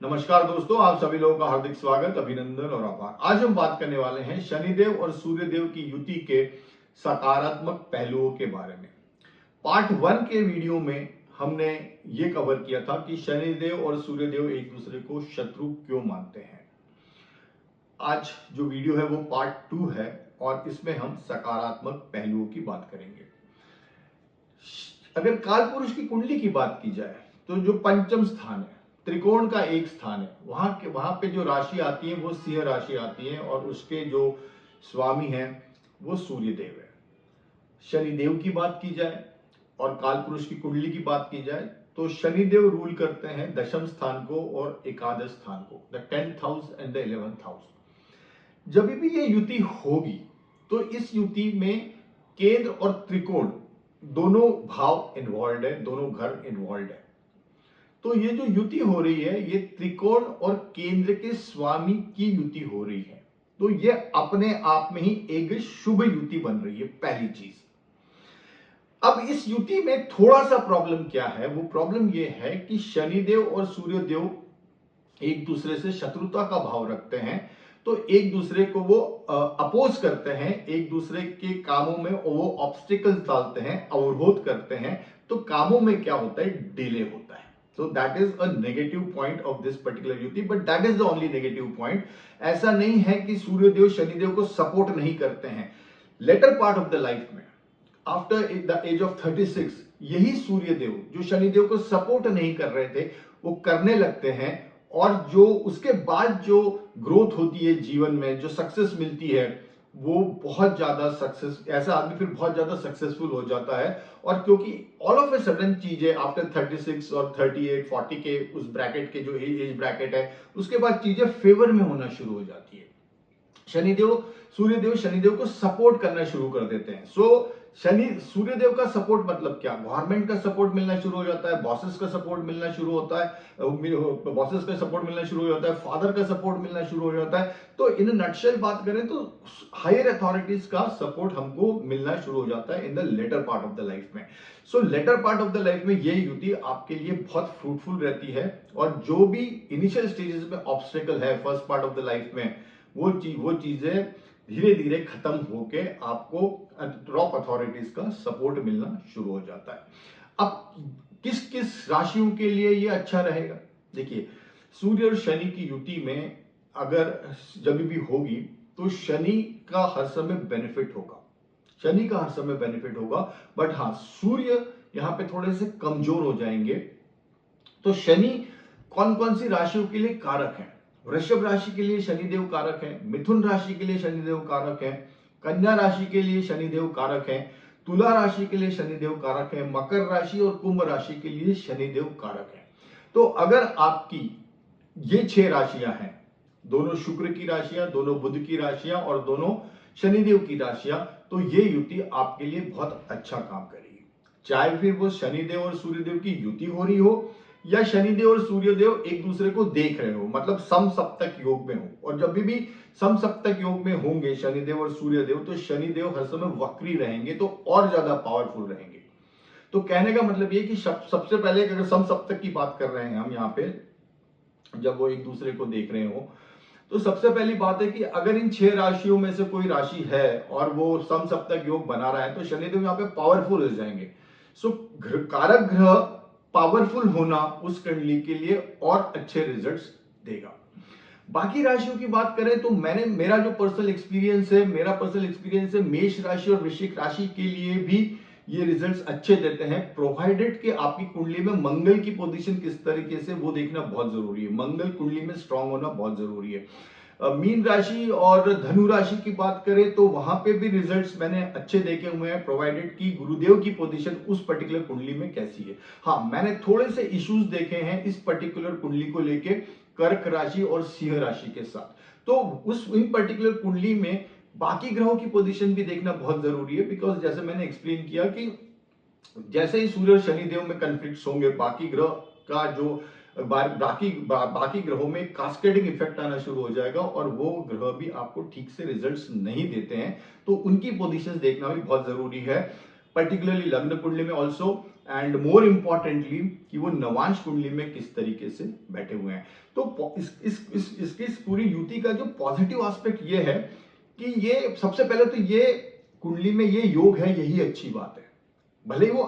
नमस्कार दोस्तों, आप सभी लोगों का हार्दिक स्वागत, अभिनंदन और आभार। आज हम बात करने वाले हैं शनिदेव और सूर्यदेव की युति के सकारात्मक पहलुओं के बारे में। पार्ट 1 के वीडियो में हमने ये कवर किया था कि शनिदेव और सूर्यदेव एक दूसरे को शत्रु क्यों मानते हैं। आज जो वीडियो है वो पार्ट 2 है और इसमें हम सकारात्मक पहलुओं की बात करेंगे। अगर कालपुरुष की कुंडली की बात की जाए तो जो पंचम स्थान है, त्रिकोण का एक स्थान है, वहां पे जो राशि आती है वो सिंह राशि आती है और उसके जो स्वामी हैं वो सूर्यदेव है। शनिदेव की बात की जाए और कालपुरुष की कुंडली की बात की जाए तो शनिदेव रूल करते हैं दशम स्थान को और एकादश स्थान को, the 10th house and the 11th house. जब भी ये युति होगी तो इस युति में केंद्र और त्रिकोण दोनों भाव इन्वॉल्व है, दोनों घर इन्वॉल्व है। तो ये जो युति हो रही है ये त्रिकोण और केंद्र के स्वामी की युति हो रही है, तो ये अपने आप में ही एक शुभ युति बन रही है। पहली चीज, अब इस युति में थोड़ा सा प्रॉब्लम क्या है, वो प्रॉब्लम ये है कि शनिदेव और सूर्यदेव एक दूसरे से शत्रुता का भाव रखते हैं, तो एक दूसरे को वो अपोज करते हैं, एक दूसरे के कामों में वो ऑब्स्टिकल्स डालते हैं, अवरोध करते हैं। तो कामों में क्या होता है, डिले होता है। So that is a negative point of this particular युति, but that is the only negative point. ऐसा नहीं है कि सूर्यदेव शनिदेव को सपोर्ट नहीं करते हैं। Later part of the life में आफ्टर द एज ऑफ 36 यही सूर्यदेव जो शनिदेव को सपोर्ट नहीं कर रहे थे वो करने लगते हैं, और जो उसके बाद जो ग्रोथ होती है जीवन में, जो सक्सेस मिलती है, वो बहुत ज्यादा सक्सेस, ऐसा आदमी फिर बहुत ज्यादा सक्सेसफुल हो जाता है। और क्योंकि ऑल ऑफ ए सडन चीजें आफ्टर 36 और 38 40 के उस ब्रैकेट के जो एज ब्रैकेट है, उसके बाद चीजें फेवर में होना शुरू हो जाती है। सूर्यदेव शनिदेव को सपोर्ट करना शुरू कर देते हैं। सूर्यदेव का सपोर्ट मतलब क्या, गवर्नमेंट का सपोर्ट मिलना शुरू हो जाता है, बॉसेस का सपोर्ट मिलना शुरू होता है, बॉसेस का सपोर्ट मिलना शुरू हो जाता है, फादर का सपोर्ट मिलना शुरू हो जाता है। तो इन नटशेल बात करें तो हायर अथॉरिटीज का सपोर्ट हमको मिलना शुरू हो जाता है in the later part of the life में। So later part of the life में ये युति आपके लिए बहुत फ्रूटफुल रहती है, और जो भी इनिशियल स्टेजेस में ऑब्स्टेकल है first part of the life में, वो चीजें धीरे धीरे खत्म होके आपको टॉप अथॉरिटीज का सपोर्ट मिलना शुरू हो जाता है। अब किस किस राशियों के लिए ये अच्छा रहेगा, देखिए सूर्य और शनि की युति में अगर जब भी होगी तो शनि का हर समय बेनिफिट होगा, बट हाँ सूर्य यहां पे थोड़े से कमजोर हो जाएंगे। तो शनि कौन कौन सी राशियों के लिए कारक है, वृषभ राशि के लिए शनिदेव कारक है, मिथुन राशि के लिए शनिदेव कारक है, कन्या राशि के लिए शनिदेव कारक है, तुला राशि के लिए शनिदेव कारक है, मकर राशि और कुंभ राशि के लिए शनिदेव कारक है। तो अगर आपकी ये 6 राशियां हैं, दोनों शुक्र की राशियां, दोनों बुध की राशियां और दोनों शनिदेव की राशियां, तो ये युति आपके लिए बहुत अच्छा काम करेगी। चाहे फिर वो शनिदेव और सूर्यदेव की युति हो रही हो या शनिदेव और सूर्यदेव एक दूसरे को देख रहे हो, मतलब समसप्तक योग में हो। और जब भी समसप्तक योग में होंगे शनिदेव और सूर्यदेव, तो शनिदेव हर समय वक्री रहेंगे, तो और ज्यादा पावरफुल रहेंगे। तो कहने का मतलब ये कि सबसे पहले अगर समसप्तक की बात कर रहे हैं हम यहाँ पे, जब वो एक दूसरे को देख रहे हो, तो सबसे पहली बात है कि अगर इन 6 राशियों में से कोई राशि है और वो समसप्तक योग बना रहा है, तो शनिदेव यहाँ पे पावरफुल हो जाएंगे। सो कारक ग्रह पावरफुल होना उस कुंडली के लिए और अच्छे रिजल्ट्स देगा। बाकी राशियों की बात करें तो मेरा जो पर्सनल एक्सपीरियंस है मेष राशि और वृश्चिक राशि के लिए भी ये रिजल्ट्स अच्छे देते हैं, प्रोवाइडेड कि आपकी कुंडली में मंगल की पोजीशन किस तरीके से वो देखना बहुत जरूरी है। मंगल कुंडली में स्ट्रांग होना बहुत जरूरी है। मीन राशि और धनु राशि की बात करें तो वहां पे भी रिजल्ट्स मैंने अच्छे देखे हुए हैं, प्रोवाइडेड कि गुरुदेव की पोजीशन उस पर्टिकुलर कुंडली में कैसी है। हाँ, मैंने थोड़े से इश्यूज देखे हैं इस पर्टिकुलर कुंडली को लेके कर्क राशि और सिंह राशि के साथ। तो उस इन पर्टिकुलर कुंडली में बाकी ग्रहों की पोजीशन भी देखना बहुत जरूरी है, बिकॉज जैसे मैंने एक्सप्लेन किया कि जैसे ही सूर्य और शनिदेव में कन्फ्लिक्ट्स होंगे, बाकी ग्रह का जो बाकी ग्रहों में कास्केडिंग इफेक्ट आना शुरू हो जाएगा और वो ग्रह भी आपको ठीक से रिजल्ट्स नहीं देते हैं। तो उनकी पोजीशंस देखना भी बहुत जरूरी है, पर्टिकुलरली लग्न कुंडली में ऑल्सो एंड मोर इम्पॉर्टेंटली कि वो नवांश कुंडली में किस तरीके से बैठे हुए हैं। तो इसकी इस पूरी युति का जो पॉजिटिव एस्पेक्ट ये है कि ये सबसे पहले तो ये कुंडली में ये योग है, यही अच्छी बात है। भले ही वो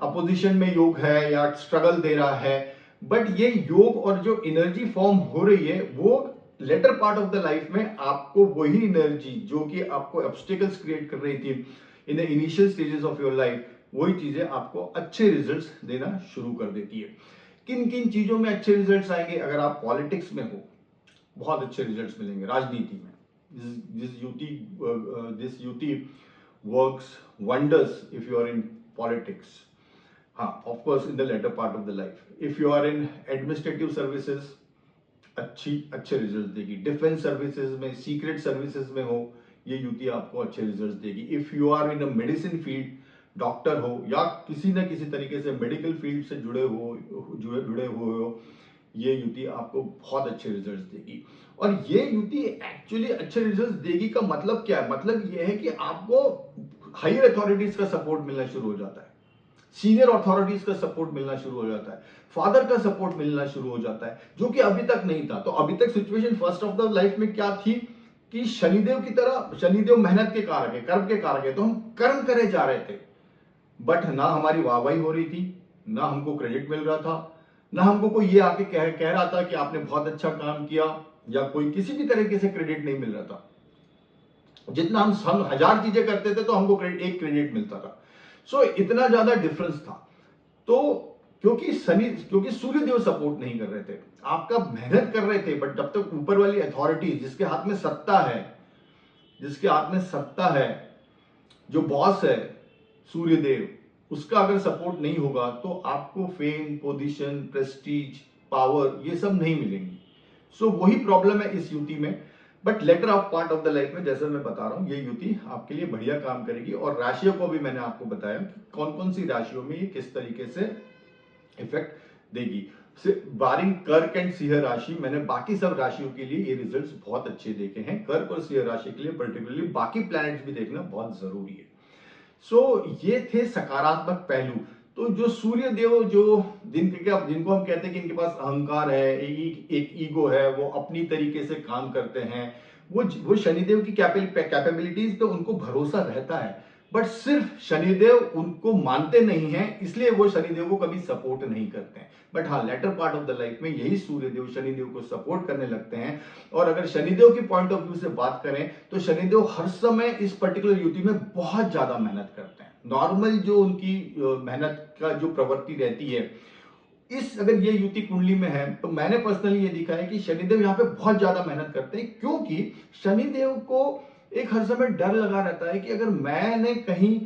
अपोजिशन में योग है या स्ट्रगल दे रहा है, बट ये योग और जो एनर्जी फॉर्म हो रही है वो later part of the life में आपको वही एनर्जी जो कि आपको ऑब्स्टिकल्स क्रिएट कर रही थी in the initial stages of your life, वही चीजें आपको अच्छे रिजल्ट्स देना शुरू कर देती है। किन किन चीजों में अच्छे रिजल्ट्स आएंगे? अगर आप पॉलिटिक्स में हो, बहुत अच्छे रिजल्ट्स मिलेंगे। राजनीति में दिस युति works wonders if you are in politics. हाँ, of course in the later part of the life. If you are in administrative services, अच्छे रिजल्ट देगी। डिफेंस सर्विसेज में, सीक्रेट सर्विसेज में हो, ये युति आपको अच्छे रिजल्ट देगी। If you are in a medicine field, doctor हो या किसी न किसी तरीके से मेडिकल फील्ड से जुड़े हुए हो, ये युति आपको बहुत अच्छे रिजल्ट्स देगी। और ये युति एक्चुअली अच्छे रिजल्ट्स देगी का मतलब क्या है? मतलब ये है कि आपको हायर अथॉरिटीज का सपोर्ट मिलना शुरू हो जाता है, सीनियर अथॉरिटीज का सपोर्ट मिलना शुरू हो जाता है, फादर का सपोर्ट मिलना शुरू हो जाता है, जो कि अभी तक नहीं था। तो अभी तक situation first of the life में क्या थी कि शनिदेव की तरह, शनिदेव मेहनत के कारक है, कर्म के कारक है, तो हम कर्म करे जा रहे थे, बट ना हमारी वाहवाही हो रही थी, ना हमको क्रेडिट मिल रहा था, ना हमको कोई ये आके कह रहा था कि आपने बहुत अच्छा काम किया, या कोई किसी भी तरीके से क्रेडिट नहीं मिल रहा था। जितना हम 1000 चीजें करते थे तो हमको एक क्रेडिट मिलता था। सो इतना ज्यादा डिफरेंस था। तो क्योंकि सूर्य देव सपोर्ट नहीं कर रहे थे, आपका मेहनत कर रहे थे, बट जब तक ऊपर वाली अथॉरिटी, जिसके हाथ में सत्ता है, जो बॉस है सूर्य देव, उसका अगर सपोर्ट नहीं होगा तो आपको फेम, पोजीशन, प्रेस्टीज, पावर, ये सब नहीं मिलेंगी। सो वही प्रॉब्लम है इस युति में। But later of part of the life में, जैसे मैं बता रहा हूं, ये युति आपके लिए बढ़िया काम करेगी। और राशियों को भी मैंने आपको बताया कि कौन कौन सी राशियों में ये किस तरीके से इफेक्ट देगी। बारिंग कर्क एंड सिंह राशि, मैंने बाकी सब राशियों के लिए ये रिजल्ट्स बहुत अच्छे देखे हैं। कर्क और सिंह राशि के लिए पर्टिकुलरली बाकी प्लैनेट्स भी देखना बहुत जरूरी है। ये थे सकारात्मक पहलू। तो जो सूर्य देव, जो जिनको हम कहते हैं कि इनके पास अहंकार है, एक ईगो है, वो अपनी तरीके से काम करते हैं, वो शनिदेव की कैपेबिलिटीज पे उनको भरोसा रहता है, बट सिर्फ शनिदेव उनको मानते नहीं हैं, इसलिए वो शनिदेव को कभी सपोर्ट नहीं करते हैं। बट हाँ, later part of the life में यही सूर्यदेव शनिदेव को सपोर्ट करने लगते हैं। और अगर शनिदेव की पॉइंट ऑफ व्यू से बात करें तो शनिदेव हर समय इस पर्टिकुलर युति में बहुत ज्यादा मेहनत करते हैं। नॉर्मल जो उनकी मेहनत का जो प्रवृत्ति रहती है, अगर ये युति कुंडली में है, तो मैंने पर्सनली ये देखा है कि शनिदेव यहाँ पे बहुत ज्यादा मेहनत करते हैं, क्योंकि शनिदेव को एक हर समय डर लगा रहता है कि अगर मैंने कहीं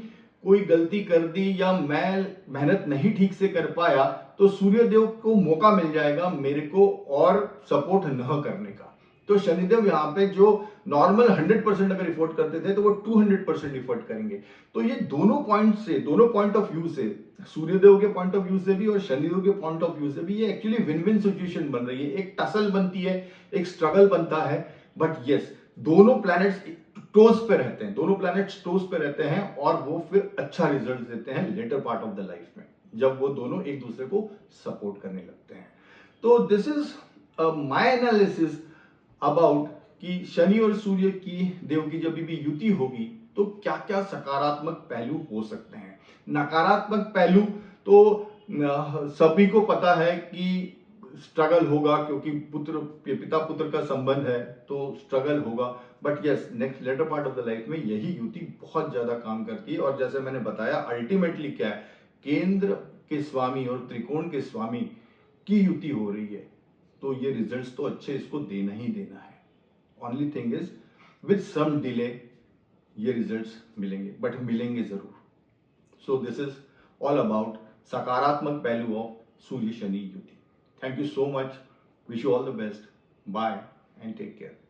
कोई गलती कर दी या मैं मेहनत नहीं ठीक से कर पाया, तो सूर्यदेव को मौका मिल जाएगा मेरे को और सपोर्ट न करने का। तो शनिदेव यहाँ पे जो नॉर्मल 100% अगर इफोर्ट करते थे, तो वो 200% इफोर्ट करेंगे। तो ये दोनों पॉइंट ऑफ व्यू से, सूर्यदेव के पॉइंट ऑफ व्यू से भी और शनिदेव के पॉइंट ऑफ व्यू से भी, ये एक्चुअली विन विन सिचुएशन बन रही है। एक टसल बनती है, एक स्ट्रगल बनता है, बट यस, दोनों प्लैनेट्स टोज पे रहते हैं और वो फिर अच्छा रिजल्ट देते हैं later part of the life में, जब वो दोनों एक दूसरे को सपोर्ट करने लगते हैं। तो this is my analysis about कि शनि और सूर्य की देव की जब भी युति होगी तो क्या क्या सकारात्मक पहलू हो सकते हैं। नकारात्मक पहलू तो सभी को पता है कि स्ट्रगल होगा, क्योंकि पिता पुत्र का संबंध है, तो स्ट्रगल होगा। But yes, next later part of the life में यही युति बहुत ज्यादा काम करती है। और जैसे मैंने बताया, अल्टीमेटली क्या है, केंद्र के स्वामी और त्रिकोण के स्वामी की युति हो रही है, तो ये रिजल्ट्स तो अच्छे इसको देना ही देना है। Only thing is with some delay ये रिजल्ट्स मिलेंगे, बट मिलेंगे जरूर। So this is all about सकारात्मक पहलू ऑफ सूर्य शनि युति। Thank you so much. Wish you all the best. Bye and take care.